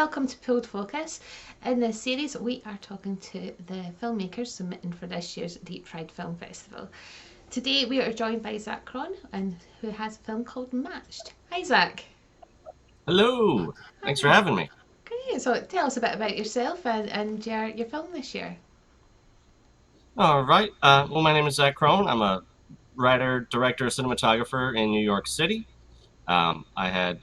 welcome to Pulled Focus. In this series, we are talking to the filmmakers submitting for this year's Deep Fried Film Festival. Today, we are joined by Zack Kron, and who has a film called Matched. Hi, Zack. Hello. Thanks for Hi. having me. Great. So, tell us a bit about yourself and your film this year. All right. Well, my name is Zack Kron. I'm a writer, director, cinematographer in New York City. I had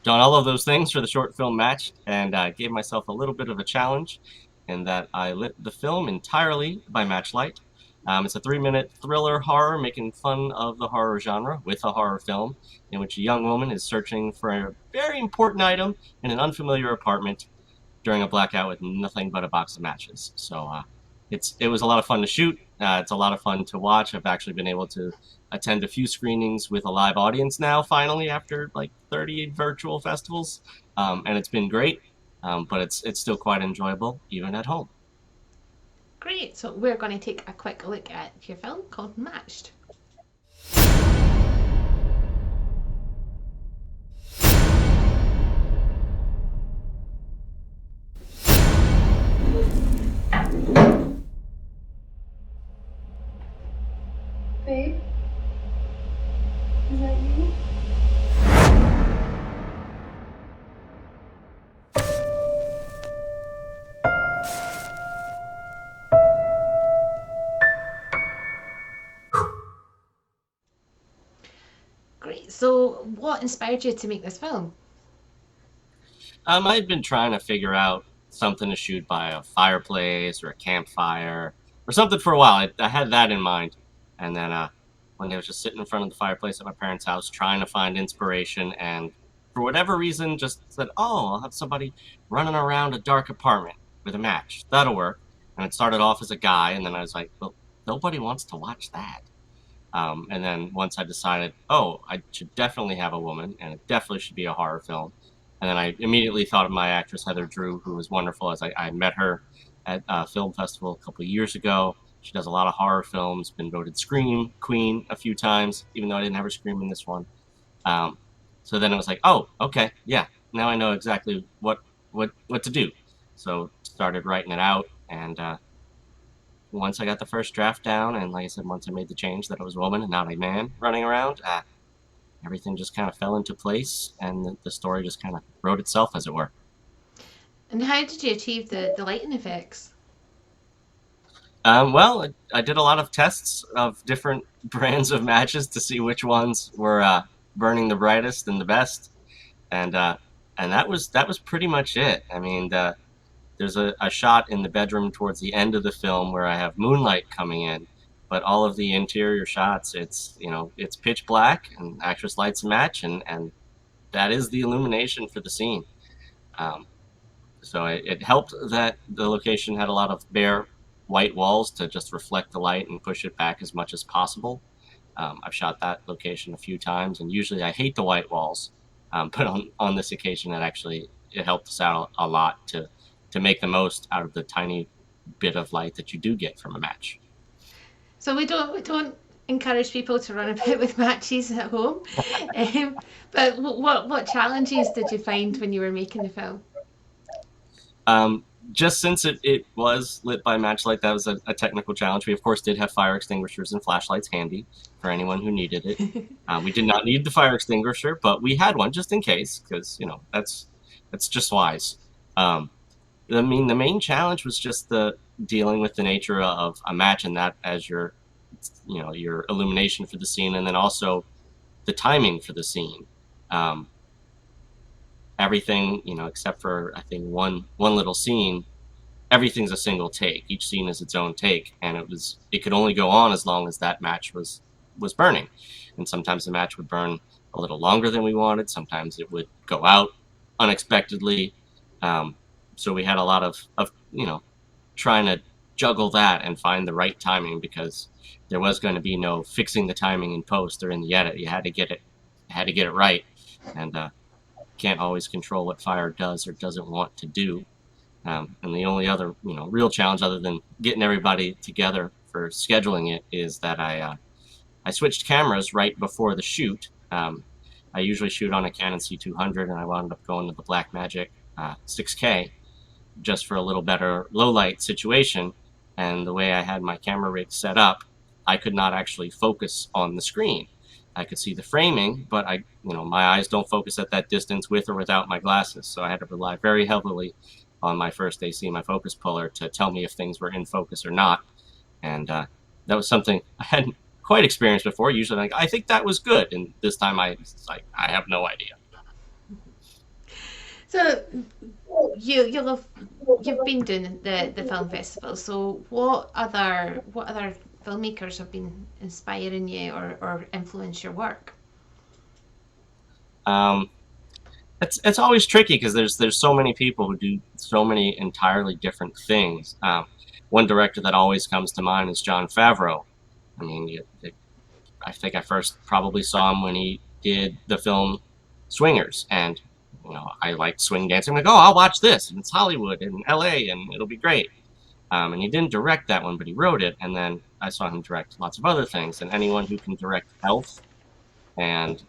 done all of those things for the short film Match, and gave myself a little bit of a challenge in that I lit the film entirely by matchlight. It's a 3-minute thriller horror making fun of the horror genre with a horror film in which a young woman is searching for a very important item in an unfamiliar apartment during a blackout with nothing but a box of matches. It was a lot of fun to shoot. It's a lot of fun to watch. I've actually been able to attend a few screenings with a live audience now, finally, after like 30 virtual festivals, and it's been great. But it's still quite enjoyable even at home. Great. So, we're going to take a quick look at your film called Matched. Babe? Is that you? Great. So, what inspired you to make this film? I've been trying to figure out something to shoot by a fireplace or a campfire or something for a while. I had that in mind, and then one day I was just sitting in front of the fireplace at my parents' house trying to find inspiration, and for whatever reason, just said, "Oh, I'll have somebody running around a dark apartment with a match. That'll work." And it started off as a guy, and then I was like, "Well, nobody wants to watch that." And then once I decided, oh, I should definitely have a woman, and it definitely should be a horror film. And then I immediately thought of my actress Heather Drew, who was wonderful. As I met her at a film festival a couple of years ago. She does a lot of horror films. Been voted Scream Queen a few times, even though I didn't have her scream in this one. Um, so then it was like, oh, okay, yeah. Now I know exactly what to do. So started writing it out, and once I got the first draft down, and like I said, once I made the change that I was a woman and not a man running around, everything just kind of fell into place, and the story just kind of wrote itself, as it were. And how did you achieve the lighting effects? Well, I did a lot of tests of different brands of matches to see which ones were burning the brightest and the best, and that was pretty much it. I mean, there's a shot in the bedroom towards the end of the film where I have moonlight coming in, but all of the interior shots, it's pitch black, and actress lights a match, and that is the illumination for the scene. Um, so it helped that the location had a lot of bare white walls to just reflect the light and push it back as much as possible. I've shot that location a few times, and usually I hate the white walls, but on this occasion, it helped us out a lot to make the most out of the tiny bit of light that you do get from a match. So we don't encourage people to run about with matches at home. But what challenges did you find when you were making the film? Um, just since it was lit by matchlight, that was a technical challenge. We, of course, did have fire extinguishers and flashlights handy for anyone who needed it. We did not need the fire extinguisher, but we had one just in case, because that's just wise. Um, I mean, the main challenge was just the dealing with the nature of a match, and that as your illumination for the scene, and then also the timing for the scene. Um, Everything, except for I think one little scene, everything's a single take. Each scene is its own take, and it could only go on as long as that match was burning. And sometimes the match would burn a little longer than we wanted. Sometimes it would go out unexpectedly. Um, so we had a lot of trying to juggle that and find the right timing, because there was going to be no fixing the timing in post or in the edit. You had to get it right, and can't always control what fire does or doesn't want to do. And the only other, real challenge other than getting everybody together for scheduling it is that I switched cameras right before the shoot. I usually shoot on a Canon C200, and I wound up going to the Blackmagic 6K just for a little better low light situation. And the way I had my camera rig set up, I could not actually focus on the screen. I could see the framing, but my eyes don't focus at that distance with or without my glasses. So I had to rely very heavily on my first AC, my focus puller, to tell me if things were in focus or not. And that was something I hadn't quite experienced before. Usually, I think that was good, and this time I have no idea. So you've been doing the film festival. So what other filmmakers have been inspiring you or influence your work? It's always tricky because there's so many people who do so many entirely different things. One director that always comes to mind is Jon Favreau. I mean, I think I first probably saw him when he did the film Swingers, and I liked swing dancing. I'm like, oh, I'll watch this, and it's Hollywood and LA, and it'll be great. And he didn't direct that one, but he wrote it. And then I saw him direct lots of other things. And anyone who can direct Elf and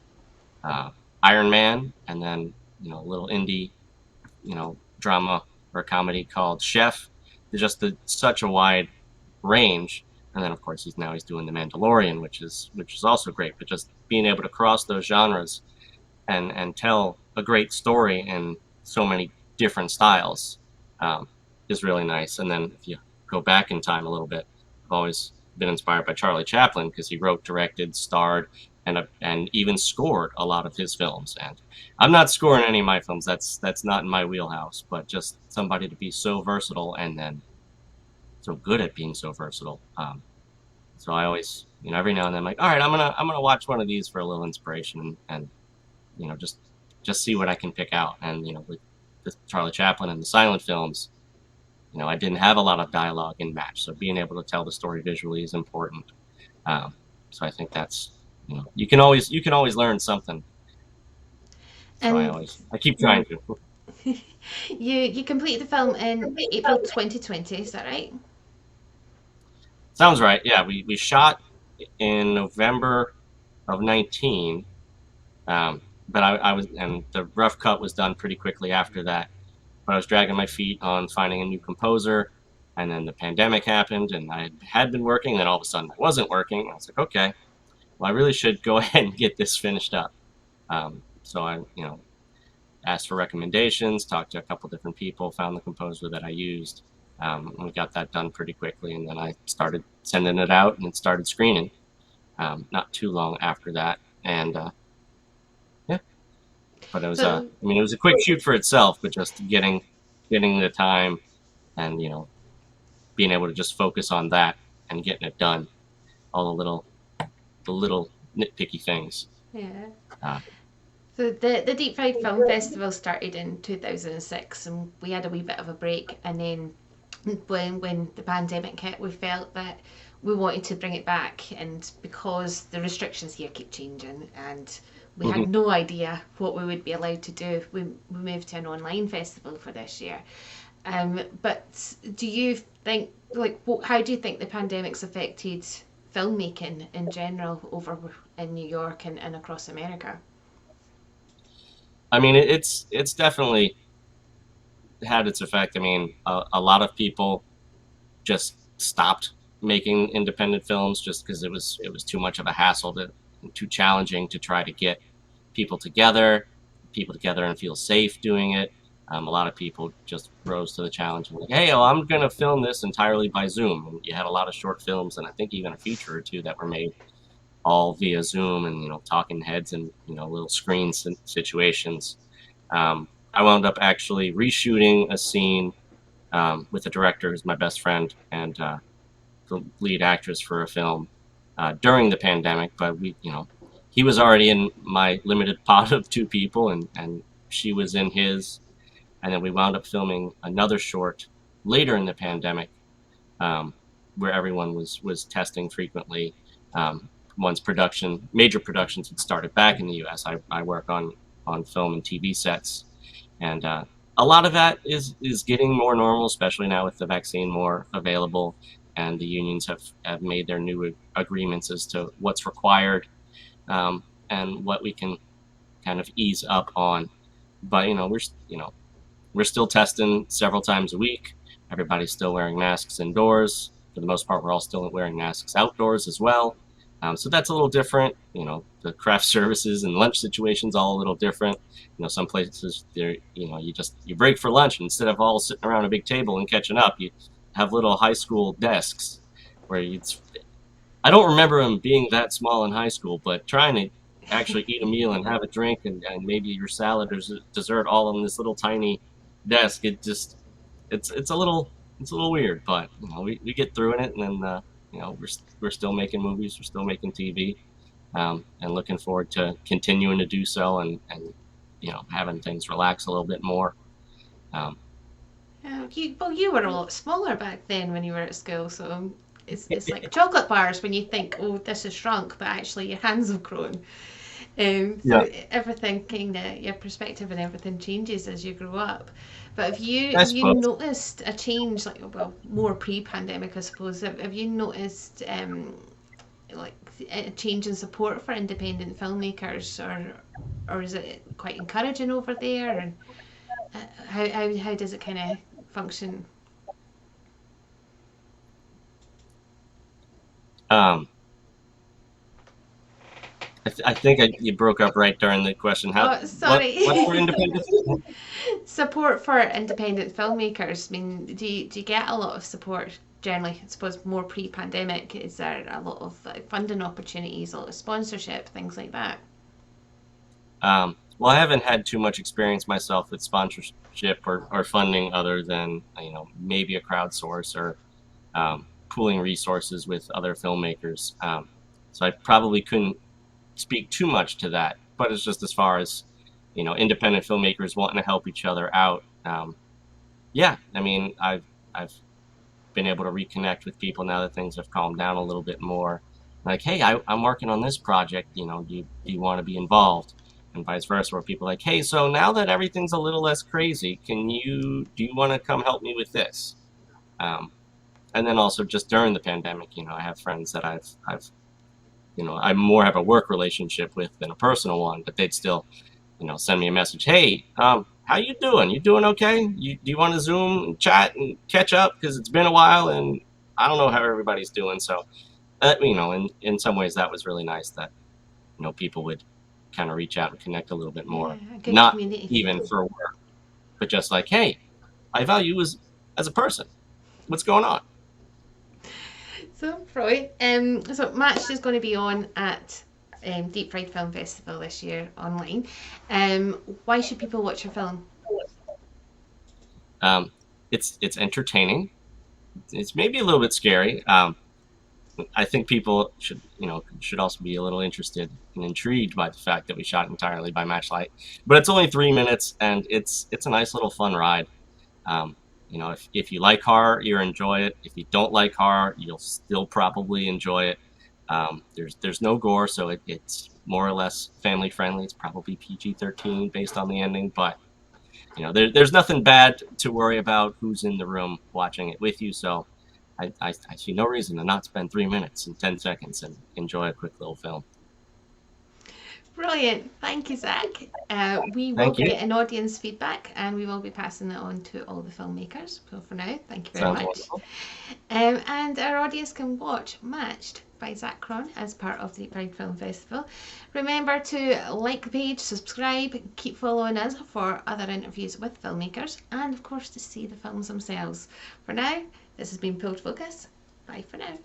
Iron Man, and then a little indie, drama or comedy called Chef. There's just such a wide range. And then of course he's doing The Mandalorian, which is also great. But just being able to cross those genres and tell a great story in so many different styles is really nice. And then if you go back in time a little bit, I've always been inspired by Charlie Chaplin because he wrote, directed, starred, and even scored a lot of his films. And I'm not scoring any of my films. That's not in my wheelhouse. But just somebody to be so versatile and then so good at being so versatile. So I always, every now and then I'm like, all right, I'm gonna watch one of these for a little inspiration and just see what I can pick out. And with the Charlie Chaplin and the silent films, I didn't have a lot of dialogue in match, so being able to tell the story visually is important. So I think that's you can always learn something. So I keep trying to. You completed the film in April 2020, is that right? Sounds right. Yeah, we shot in November of 19. But I was, and the rough cut was done pretty quickly after that. But I was dragging my feet on finding a new composer, and then the pandemic happened, and I had been working, and then all of a sudden I wasn't working. I was like, okay, well, I really should go ahead and get this finished up. So I, asked for recommendations, talked to a couple different people, found the composer that I used, and we got that done pretty quickly. And then I started sending it out, and it started screening not too long after that. And yeah, but it was it was a quick shoot for itself, but just getting the time and being able to just focus on that and getting it done, all the little nitpicky things. Yeah. So the Deep Fried Film Festival started in 2006, and we had a wee bit of a break. And then when the pandemic hit, we felt that we wanted to bring it back, and because the restrictions here keep changing, and we had no idea what we would be allowed to do, we moved to an online festival for this year. But do you think, how do you think the pandemic's affected filmmaking in general over in New York and across America? I mean, it's definitely had its effect. I mean, a lot of people just stopped making independent films just because it was too much of a hassle, too challenging to try to get people together and feel safe doing it. A lot of people just rose to the challenge and like, hey, I'm going to film this entirely by Zoom. And you had a lot of short films, and I think even a feature or two that were made all via Zoom and talking heads and little screen situations. I wound up actually reshooting a scene with the director, who's my best friend, and the lead actress for a film during the pandemic. But he was already in my limited pot of 2 people, and she was in his. And then we wound up filming another short later in the pandemic, where everyone was testing frequently. Once major productions had started back in the U.S., I work on film and TV sets, and a lot of that is getting more normal, especially now with the vaccine more available, and the unions have made their new agreements as to what's required and what we can kind of ease up on. But we're we're still testing several times a week. Everybody's still wearing masks indoors. For the most part, we're all still wearing masks outdoors as well. So that's a little different. The craft services and lunch situations all a little different. Some places there, you break for lunch, and instead of all sitting around a big table and catching up, you have little high school desks where I don't remember them being that small in high school, but trying to actually eat a meal and have a drink and maybe your salad or dessert all on this little tiny desk, it's a little weird, but we get through it, and then we're still making movies, we're still making TV, and looking forward to continuing to do so, and having things relax a little bit more. You were a lot smaller back then when you were at school, so it's like chocolate bars when you think, oh, this has shrunk, but actually your hands have grown. So everything your perspective and everything changes as you grow up. But have you noticed a change, more pre-pandemic, I suppose? Have you noticed a change in support for independent filmmakers, or is it quite encouraging over there? And how does it kind of function? I think you broke up right during the question. Sorry. What's for independent? Support for independent filmmakers. I mean, do you get a lot of support generally? I suppose more pre-pandemic. Is there a lot of funding opportunities, a lot of sponsorship, things like that? Well, I haven't had too much experience myself with sponsorship or funding, other than maybe a crowdsource or pooling resources with other filmmakers. So I probably couldn't speak too much to that, but it's just as far as independent filmmakers wanting to help each other out. Yeah, I mean, I've been able to reconnect with people now that things have calmed down a little bit more. Like, hey, I'm working on this project. Do you want to be involved? And vice versa, where people are like, hey, so now that everything's a little less crazy, do you want to come help me with this? And then also just during the pandemic, I have friends that I more have a work relationship with than a personal one, but they'd still, send me a message. Hey, how you doing? You doing okay? Do you want to Zoom and chat and catch up? Because it's been a while, and I don't know how everybody's doing. So, in some ways that was really nice that, people would kind of reach out and connect a little bit more. Yeah, Not community. even for work, but just like, hey, I value you as a person. What's going on? So, Freud, so Matched is going to be on at Deep Fried Film Festival this year online. Why should people watch your film? It's entertaining. It's maybe a little bit scary. I think people should also be a little interested and intrigued by the fact that we shot entirely by Matchlight. But it's only 3 minutes, and it's a nice little fun ride. If you like horror, you'll enjoy it. If you don't like horror, you'll still probably enjoy it. There's no gore, so it's more or less family friendly. It's probably PG-13 based on the ending, but there's nothing bad to worry about who's in the room watching it with you. So I see no reason to not spend 3 minutes and 10 seconds and enjoy a quick little film. Brilliant. Thank you, Zach. We will be getting audience feedback, and we will be passing it on to all the filmmakers. So for now, thank you very much. And our audience can watch Matched by Zack Kron as part of the Pride Film Festival. Remember to like the page, subscribe, keep following us for other interviews with filmmakers, and of course to see the films themselves. For now, this has been Pulled Focus. Bye for now.